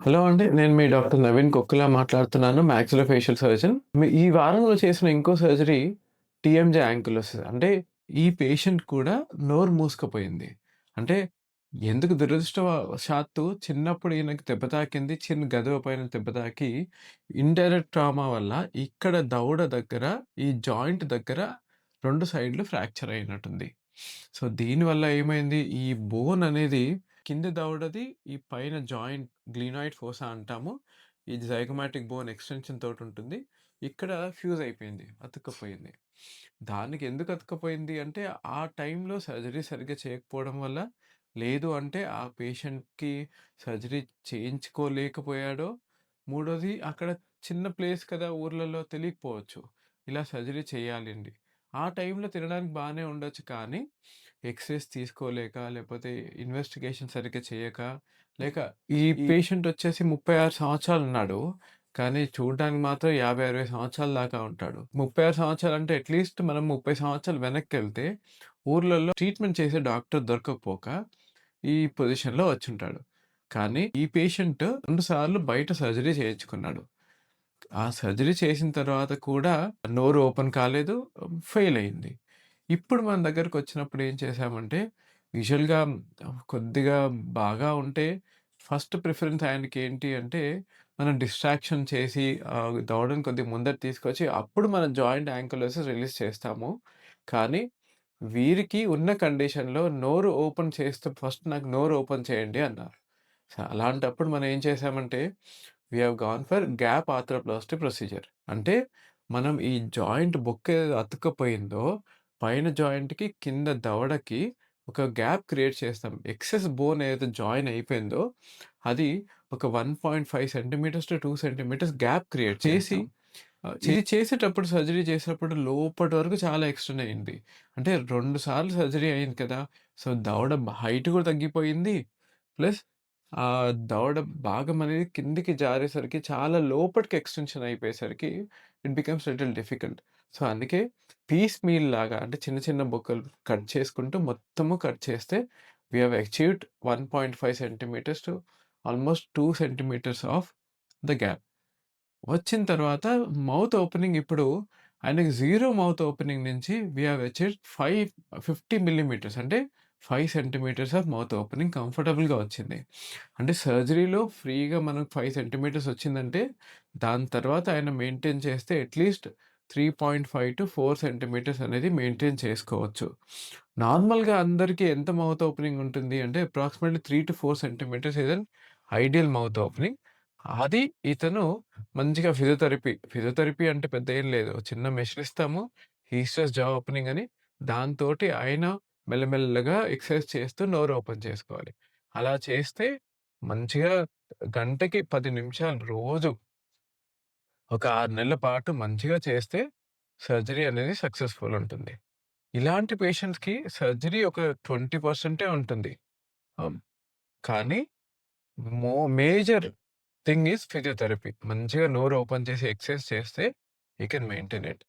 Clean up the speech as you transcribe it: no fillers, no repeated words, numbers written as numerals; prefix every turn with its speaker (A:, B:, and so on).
A: Hello అండి. నేను మీ doctor Naveen కొక్కిలా మాట్లాడుతున్నాను. మాక్సిలోఫేషియల్ సర్జన్. ఈ వారంలో చేసిన ఇంకో సర్జరీ టీఎంజే యాంకిలోసిస్. అంటే ఈ పేషెంట్ కూడా నోరు మూసుకుపోయింది. అంటే ఎందుకు దురదృష్టవశాత్తు చిన్నప్పుడు ఈయనకి దెబ్బ తాకింది. చిన్న గదువ పైన దెబ్బ తాకి ఇండైరెక్ట్ ట్రామా వల్ల ఇక్కడ దవడ దగ్గర ఈ జాయింట్ దగ్గర 2 సైడ్‌లు ఫ్రాక్చర్ అయినట్టుంది. సో, దీనివల్ల ఏమైంది ఈ బోన్ అనేది కింది దవడది ఈ పైన జాయింట్ గ్లీనాయిడ్ ఫోసా అంటాము. ఇది జైగోమాటిక్ బోన్ ఎక్స్‌టెన్షన్ తోటుంటుంది. ఇక్కడ ఫ్యూజ్ అయిపోయింది. అతుక్కపోయింది. దానికి ఎందుకు అతుక్కపోయింది అంటే, ఆ టైంలో సర్జరీ సరిగ్గా చేయకపోవడం వల్ల, లేదు అంటే ఆ పేషెంట్‌కి సర్జరీ చేయించుకోలేకపోయాడో, మూడోది అక్కడ చిన్న ప్లేస్ కదా! ఊర్లలో తెలియకపోవచ్చు. ఇలా సర్జరీ చేయాలండి. ఆ టైంలో తినడానికి బానే ఉండొచ్చు కానీ, ఎక్స్‌రేస్ తీసుకోలేక, లేపోతే ఇన్వెస్టిగేషన్ సరిగ్గా చేయక, లేక ఈ పేషెంట్ వచ్చేసి 36 సంవత్సరాలున్నాడు. కానీ చూడడానికి మాత్రం 50, 60 సంవత్సరాల దాకా ఉంటాడు. 36 సంవత్సరాలంటే అట్‌లీస్ట్ మనం 30 సంవత్సరాలు వెనక్కెళ్తే ఊర్లలో ట్రీట్మెంట్ చేసే డాక్టర్ దొరకకపోక ఈ పొజిషన్‌లో వచ్చుంటాడు. కానీ ఈ పేషెంట్ 2 సార్లు బయట సర్జరీ చేయించుకున్నాడు. ఆ సర్జరీ చేసిన తర్వాత కూడా నోరు ఓపెన్ కాలేదు. ఫెయిల్ అయింది. ఇప్పుడు మన దగ్గరకొచ్చినప్పుడు ఏం చేశామంటే, యూజువల్‌గా కొద్దిగా బాగా ఉంటే ఫస్ట్ ప్రిఫరెన్స్ ఆయనకేంటి అంటే, మనం డిస్ట్రాక్షన్ చేసి దవడని కొద్దిగా ముందరికి తీసుకొచ్చి అప్పుడు మనం జాయింట్ యాంకిలోసిస్ రిలీజ్ చేస్తాము. కానీ వీరికి ఉన్న కండిషన్‌లో నోరు ఓపెన్ చేస్తూ ఫస్ట్ నాకు నోరు ఓపెన్ చేయండి అన్నారు. సో, అలాంటప్పుడు మనం ఏం చేశామంటే, we have gone for gap arthroplasty procedure. అంటే మనం ఈ జాయింట్ బొక్క ఏదైతే అతుక్కపోయిందో, పైన జాయింట్‌కి, కింద దవడకి ఒక గ్యాప్ క్రియేట్ చేస్తాం. ఎక్సెస్ బోన్ ఏదైతే జాయిన్ అయిపోయిందో, అది ఒక 1.5 centimetres to 2 centimetres gap create చేసి ఇది చేసేటప్పుడు సర్జరీ చేసేటప్పుడు లోపటి వరకు చాలా ఎక్స్‌టెండ్ అయింది. అంటే 2 సార్లు సర్జరీ అయింది కదా! సో, దవడ హైట్ కూడా తగ్గిపోయింది. ప్లస్ దవడ భాగం అనేది కిందికి జారేసరికి చాలా లోపటికి ఎక్స్‌టెన్షన్ అయిపోయేసరికి it becomes little difficult. So, అందుకే పీస్ మీల్ లాగా అంటే చిన్న చిన్న బొక్కలు కట్ చేసుకుంటూ మొత్తము కట్ చేస్తే we have achieved 1.5 centimetres to almost 2 centimetres of the gap. వచ్చిన తర్వాత మౌత్ ఓపెనింగ్ ఇప్పుడు ఆయనకి 0 మౌత్ ఓపెనింగ్ నుంచి వి హావ్ అచీవ్డ్ 50 మిల్లీమీటర్స్ అంటే 5 సెంటీమీటర్స్ ఆఫ్ మౌత్ ఓపెనింగ్ కంఫర్టబుల్‌గా వచ్చింది. అంటే సర్జరీలో ఫ్రీగా మనకు 5 సెంటీమీటర్స్ వచ్చిందంటే, దాని తర్వాత ఆయన మెయింటైన్ చేస్తే అట్‌లీస్ట్ 3.5-4 సెంటీమీటర్స్ అనేది మెయింటైన్ చేసుకోవచ్చు. నార్మల్‌గా అందరికి ఎంత మౌత్ ఓపెనింగ్ ఉంటుంది అంటే approximately 3-4 centimetres is an ideal mouth opening. అది ఇతను మంచిగా ఫిజియోథెరపీ అంటే పెద్ద ఏం లేదు. చిన్న మెషిన్ ఇస్తాము. హీస్టెస్ జా ఓపెనింగ్ అని. దాంతోటి ఆయన మెల్లమెల్లగా ఎక్సర్సైజ్ చేస్తూ నోరు ఓపెన్ చేసుకోవాలి. అలా చేస్తే మంచిగా గంటకి 10 నిమిషాలు రోజు ఒక 6 నెలల పాటు మంచిగా చేస్తే సర్జరీ అనేది సక్సెస్‌ఫుల్ ఉంటుంది. ఇలాంటి పేషెంట్స్‌కి సర్జరీ ఒక 20% ఉంటుంది. ఆహ్, కానీ మేజర్ థింగ్ ఈజ్ ఫిజియోథెరపీ. మంచిగా నోరు ఓపెన్ చేసి ఎక్సర్సైజ్ చేస్తే యూ కెన్ మెయింటైన్ ఇట్.